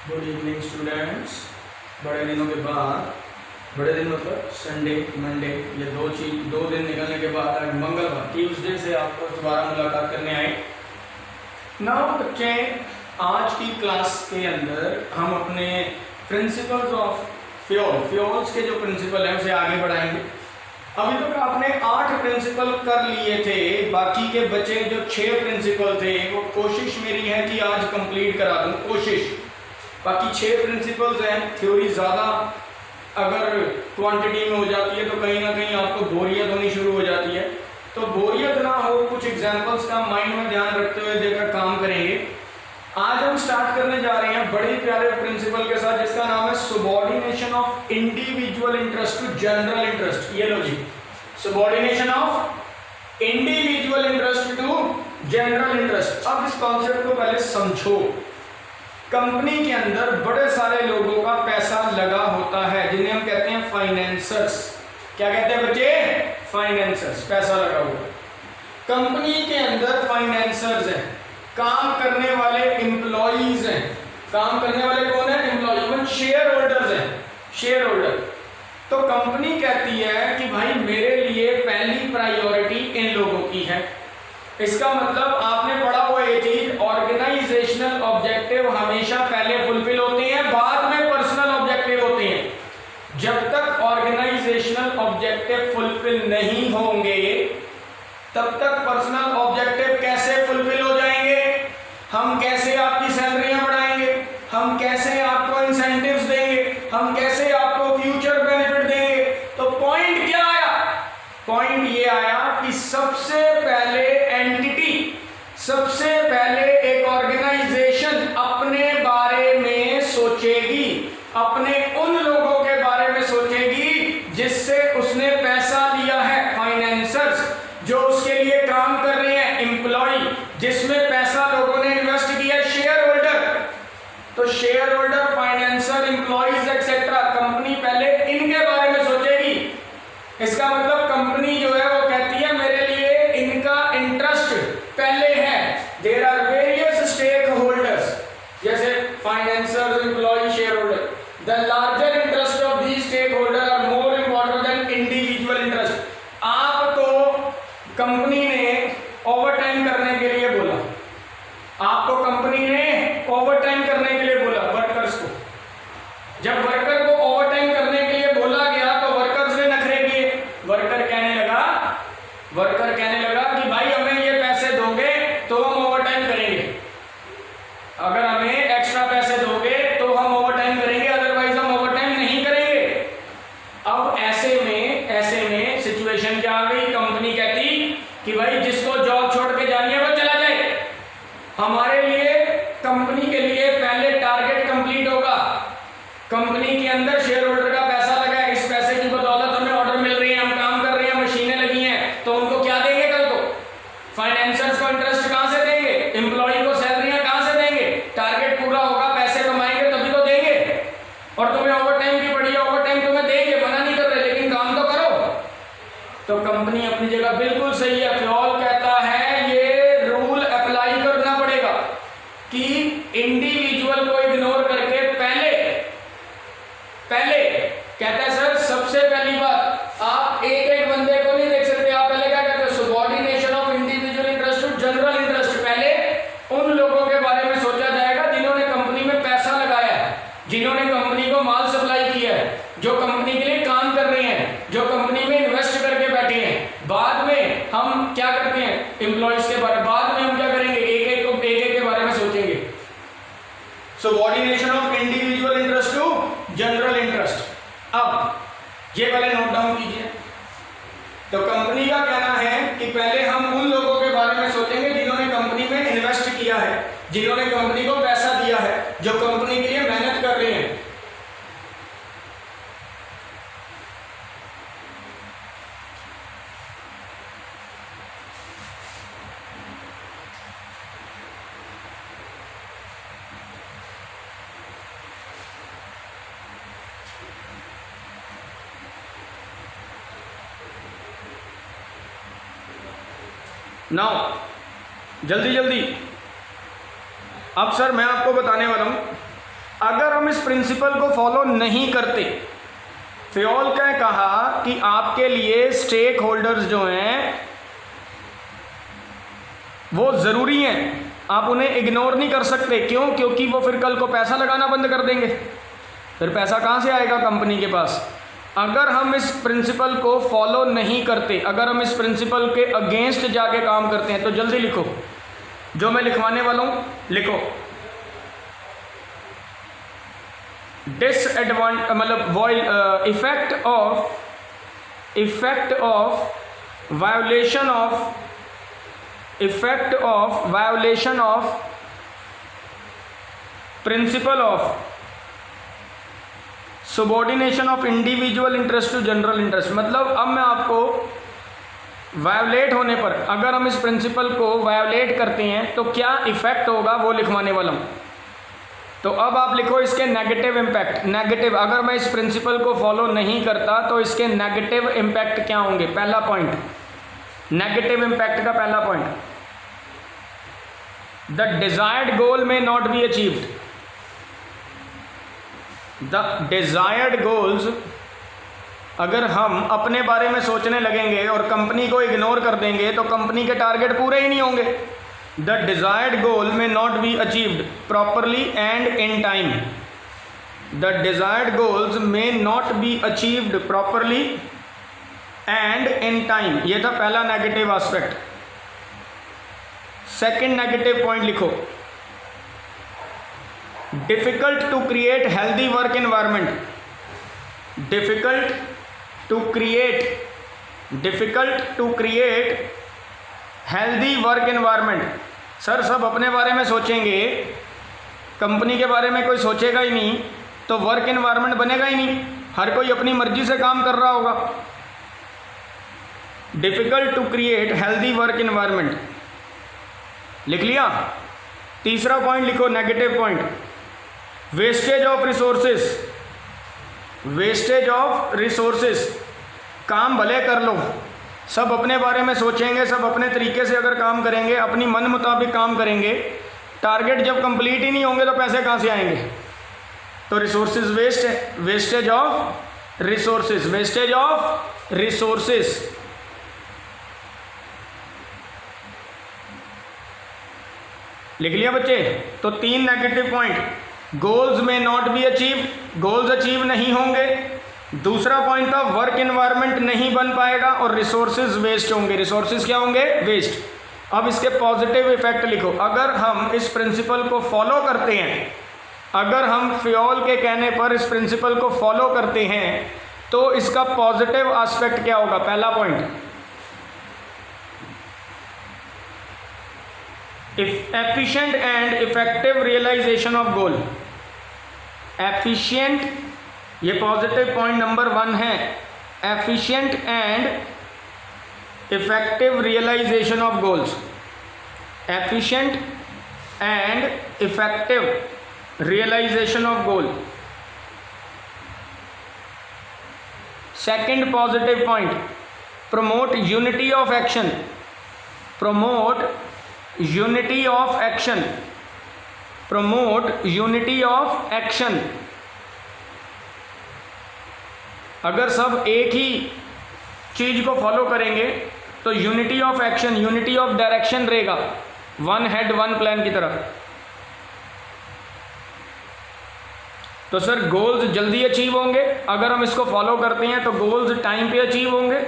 Good evening students. बड़े दिनों के बाद, बड़े दिन मतलब संडे मंडे, ये दो दिन निकलने के बाद आज मंगलवार ट्यूसडे से आपको दोबारा मुलाकात करने आए। नाउ बच्चे, आज की क्लास के अंदर हम अपने प्रिंसिपल्स ऑफ फ्यूल्स के जो प्रिंसिपल हैं उसे आगे बढ़ाएंगे। अभी तक आपने 8 प्रिंसिपल कर लिए थे, बाकी के बचे जो 6 प्रिंसिपल थे वो कोशिश मेरी है कि आज कंप्लीट करा दूं, कोशिश। बाकी 6 प्रिंसिपल्स हैं। थ्योरी ज़्यादा अगर क्वांटिटी में हो जाती है तो कहीं ना कहीं आपको बोरियत होनी शुरू हो जाती है, तो बोरियत ना हो, कुछ एग्जाम्पल्स का माइंड में ध्यान रखते हुए देकर काम करेंगे। आज हम स्टार्ट करने जा रहे हैं बड़े प्यारे प्रिंसिपल के साथ, जिसका नाम है subordination of individual interest to general interest. ये लो जी, subordination of individual interest to general interest. अब इस कॉन्सेप्ट को पहले समझो। कंपनी के अंदर बड़े सारे लोगों का पैसा लगा होता है, जिन्हें हम कहते हैं फाइनेंसर्स। क्या कहते हैं बच्चे? फाइनेंसर्स। पैसा लगा हुआ कंपनी के अंदर फाइनेंसर्स हैं, काम करने वाले एम्प्लॉइज हैं। काम करने वाले कौन है? एम्प्लॉय। इवन शेयर होल्डर्स हैं, शेयर होल्डर। तो कंपनी कहती है कि भाई मेरे लिए पहली प्रायोरिटी इन लोगों की है। इसका मतलब आपने पढ़ा हुआ ये चीज, ऑर्गेनाइजेशनल ऑब्जेक्टिव हमेशा पहले फुलफिल होते हैं, बाद में पर्सनल ऑब्जेक्टिव होते हैं। जब तक ऑर्गेनाइजेशनल ऑब्जेक्टिव फुलफिल नहीं होंगे तब तक पर्सनल ऑब्जेक्टिव कैसे फुलफिल हो जाएंगे? हम कैसे आपकी सैलरियां बढ़ाएंगे? हम कैसे आपको इंसेंटिव्स देंगे? हम कैसे आपको फ्यूचर बेनिफिट देंगे? तो पॉइंट क्या आया? पॉइंट ये आया कि सबसे पहले एंटिटी, सबसे पहले एक ऑर्गेनाइजेशन अपने बारे में सोचेगी, अपने उन लोगों के बारे में सोचेगी जिससे उसने पैसा लिया है, फाइनेंसर्स, जो उसके लिए काम कर रहे हैं, एम्प्लॉय, जिसमें पैसा लोगों ने इन्वेस्ट किया, शेयर होल्डर। तो share holder, financer, employees etcetera, company पहले इनके बारे में सोचेगी। इसका मतलब कंपनी जो है वो कहती है मेरे लिए इनका इंटरेस्ट पहले है। There are various stake holders, जैसे financers, employ, share holder. The larger interest of these stake holder are more important than individual interest. आपको कंपनी ने ओवर टाइम करने के लिए बोला, आपको कंपनी ने ओवर टाइम करने के लिए बोला वर्कर्स को। जब वर्कर को ओवर टाइम करने के लिए बोला गया तो वर्कर्स ने नखरे किए। वर्कर कहने लगा कि भाई हमें ये पैसे दोगे तो हम ओवर टाइम करेंगे, अगर हमें एक्स्ट्रा पैसे दोगे तो हम ओवर टाइम करेंगे, अदरवाइज हम ओवर टाइम नहीं करेंगे। अब ऐसे में सिचुएशन क्या आ गई? कंपनी कहती कि भाई जिसको जॉब छोड़ के जानी है वो चला जाए। हमारे लिए, कंपनी के लिए पहले टारगेट कंप्लीट होगा। कंपनी के अंदर शेयर होल्डर का पैसा लगा है, इस पैसे की बदौलत हमें ऑर्डर मिल रही है, हम काम कर रहे हैं, मशीनें लगी हैं, तो उनको क्या देंगे कल को? फाइनेंसर्स को इंटरेस्ट कहां से देंगे? एम्प्लॉय को सैलरियां कहां से देंगे? टारगेट पूरा होगा, पैसे कमाएंगे तभी तो देंगे। और तुम्हें ओवर टाइम की पड़ी है, ओवर टाइम तुम्हें देंगे, मना नहीं कर रहे, लेकिन काम तो करो। तो कंपनी अपनी जगह बिल्कुल सही है। फ्योल कहता है ये रूल अप्लाई करना पड़ेगा कि इंडिविजुअल को इग्नोर करके पहले कहता है सर, सबसे पहली बात आप एक बंदे को नहीं देख सकते। आप पहले क्या कहते हो? Subordination of individual interest to general interest. पहले उन लोगों के बारे में सोचा जाएगा जिन्होंने कंपनी में पैसा लगाया है, जिन्होंने कंपनी को माल सप्लाई किया है, जो कंपनी के लिए काम कर रहे हैं, जो कंपनी में इन्वेस्ट करके बैठे हैं। बाद में हम क्या करते हैं? एम्प्लॉइज के बारे में बाद में हम क्या करेंगे? एक के बारे में सोचेंगे। Subordination of individual interest to general interest. अब ये पहले नोट डाउन कीजिए। तो कंपनी का कहना है कि पहले हम उन लोगों के बारे में सोचेंगे जिन्होंने कंपनी में इन्वेस्ट किया है, जिन्होंने कंपनी को पैसा दिया है, जो कंपनी के लिए मेहनत कर रहे हैं। नाउ जल्दी अब सर मैं आपको बताने वाला हूं अगर हम इस प्रिंसिपल को फॉलो नहीं करते, फ्योल का कहा कि आपके लिए स्टेक होल्डर्स जो हैं वो ज़रूरी हैं, आप उन्हें इग्नोर नहीं कर सकते। क्यों? क्योंकि वो फिर कल को पैसा लगाना बंद कर देंगे, फिर पैसा कहाँ से आएगा कंपनी के पास। अगर हम इस प्रिंसिपल को फॉलो नहीं करते, अगर हम इस प्रिंसिपल के अगेंस्ट जाके काम करते हैं, तो जल्दी लिखो जो मैं लिखवाने वाला हूँ, लिखो मतलब effect of violation of principle of subordination of individual interest to general interest. मतलब अब मैं आपको वायोलेट होने पर, अगर हम इस प्रिंसिपल को वायोलेट करते हैं तो क्या इफेक्ट होगा वो लिखवाने वाला हूँ। तो अब आप लिखो इसके नेगेटिव इम्पैक्ट। नेगेटिव, अगर मैं इस प्रिंसिपल को फॉलो नहीं करता तो इसके नेगेटिव इम्पैक्ट क्या होंगे। पहला पॉइंट, नेगेटिव इम्पैक्ट का पहला point, the desired goal may not be achieved. The desired goals, अगर हम अपने बारे में सोचने लगेंगे और कंपनी को इग्नोर कर देंगे तो कंपनी के टारगेट पूरे ही नहीं होंगे। The desired goal may not be achieved properly and in time. The desired goals may not be achieved properly and in time. ये था पहला negative aspect. Second negative point लिखो, difficult to create healthy work environment. Difficult to create healthy work environment. Sir सब अपने बारे में सोचेंगे, company के बारे में कोई सोचेगा ही नहीं, तो वर्क एनवायरनमेंट बनेगा ही नहीं, हर कोई अपनी मर्जी से काम कर रहा होगा। Difficult to create healthy work environment, लिख लिया। तीसरा पॉइंट लिखो, negative point, wastage of resources. काम भले कर लो, सब अपने बारे में सोचेंगे, सब अपने तरीके से अगर काम करेंगे, अपनी मन मुताबिक काम करेंगे, टारगेट जब कंप्लीट ही नहीं होंगे तो पैसे कहाँ से आएंगे। तो रिसोर्सेज वेस्ट है, वेस्टेज ऑफ रिसोर्सेज। लिख लिया बच्चे। तो 3 negative point, goals may not be achieve, goals achieve नहीं होंगे। दूसरा पॉइंट था वर्क एनवायरनमेंट नहीं बन पाएगा और रिसोर्सेज वेस्ट होंगे। रिसोर्सेज क्या होंगे? वेस्ट। अब इसके पॉजिटिव इफेक्ट लिखो। अगर हम इस प्रिंसिपल को फॉलो करते हैं, अगर हम फ्योल के कहने पर इस प्रिंसिपल को फॉलो करते हैं तो इसका पॉजिटिव एस्पेक्ट क्या होगा। पहला point, efficient and effective realisation of goal. Efficient, ये पॉजिटिव पॉइंट नंबर 1 है, efficient and effective realisation of goals. Efficient and effective realisation of goal. Second positive point, promote unity of action. Promote unity of action. Promote unity of action. अगर सब एक ही चीज को follow करेंगे तो unity of action, unity of direction रहेगा, one head one plan की तरह। तो सर गोल्स जल्दी अचीव होंगे अगर हम इसको फॉलो करते हैं, तो गोल्स टाइम पे अचीव होंगे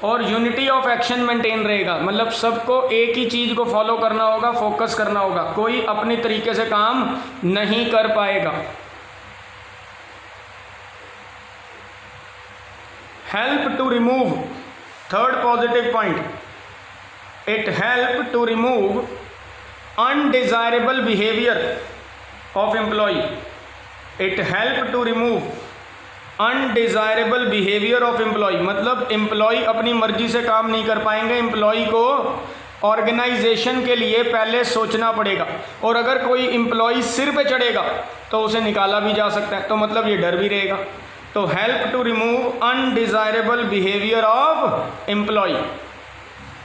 और यूनिटी ऑफ एक्शन मेंटेन रहेगा। मतलब सबको एक ही चीज को फॉलो करना होगा, फोकस करना होगा, कोई अपनी तरीके से काम नहीं कर पाएगा। Help to remove, third positive point, it help to remove undesirable behaviour of employee. It help to remove undesirable behaviour of employee. मतलब एम्प्लॉय अपनी मर्जी से काम नहीं कर पाएंगे, एम्प्लॉय को ऑर्गेनाइजेशन के लिए पहले सोचना पड़ेगा, और अगर कोई एम्प्लॉय सिर पे चढ़ेगा तो उसे निकाला भी जा सकता है, तो मतलब ये डर भी रहेगा। तो help to remove undesirable behaviour of employee.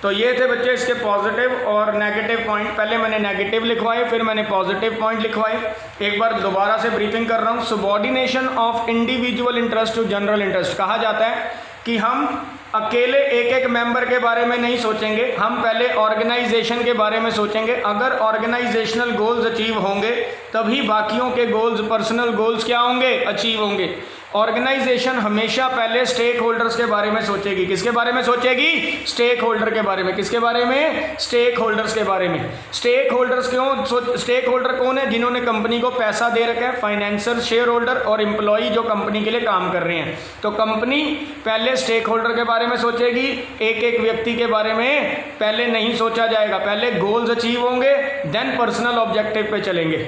तो ये थे बच्चे इसके पॉजिटिव और नेगेटिव पॉइंट। पहले मैंने नेगेटिव लिखवाए, फिर मैंने पॉजिटिव पॉइंट लिखवाए। एक बार दोबारा से ब्रीफिंग कर रहा हूँ। Subordination of individual interest to general interest. कहा जाता है कि हम अकेले एक एक मेंबर के बारे में नहीं सोचेंगे, हम पहले ऑर्गेनाइजेशन के बारे में सोचेंगे। अगर ऑर्गेनाइजेशनल गोल्स अचीव होंगे तभी बाकियों के गोल्स, पर्सनल गोल्स क्या होंगे, अचीव होंगे। ऑर्गेनाइजेशन हमेशा पहले स्टेक होल्डर्स के बारे में सोचेगी। किसके बारे में सोचेगी? स्टेक होल्डर के बारे में। किसके बारे में? स्टेक होल्डर्स के बारे में। स्टेक होल्डर्स क्यों? स्टेक होल्डर कौन है? जिन्होंने कंपनी को पैसा दे रखा है, फाइनेंशियल शेयर होल्डर और एम्प्लॉई जो कंपनी के लिए काम कर रहे हैं। तो कंपनी पहले स्टेक होल्डर के बारे में सोचेगी, एक एक व्यक्ति के बारे में पहले नहीं सोचा जाएगा। पहले गोल्स अचीव होंगे, देन पर्सनल ऑब्जेक्टिव पे चलेंगे।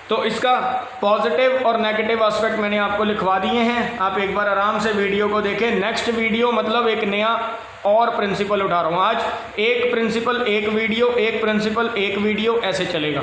तो इसका पॉजिटिव और नेगेटिव एस्पेक्ट मैंने आपको लिखवा दिए हैं। आप एक बार आराम से वीडियो को देखें। नेक्स्ट वीडियो मतलब एक नया और प्रिंसिपल उठा रहा हूँ। आज एक प्रिंसिपल एक वीडियो, एक प्रिंसिपल एक वीडियो, ऐसे चलेगा।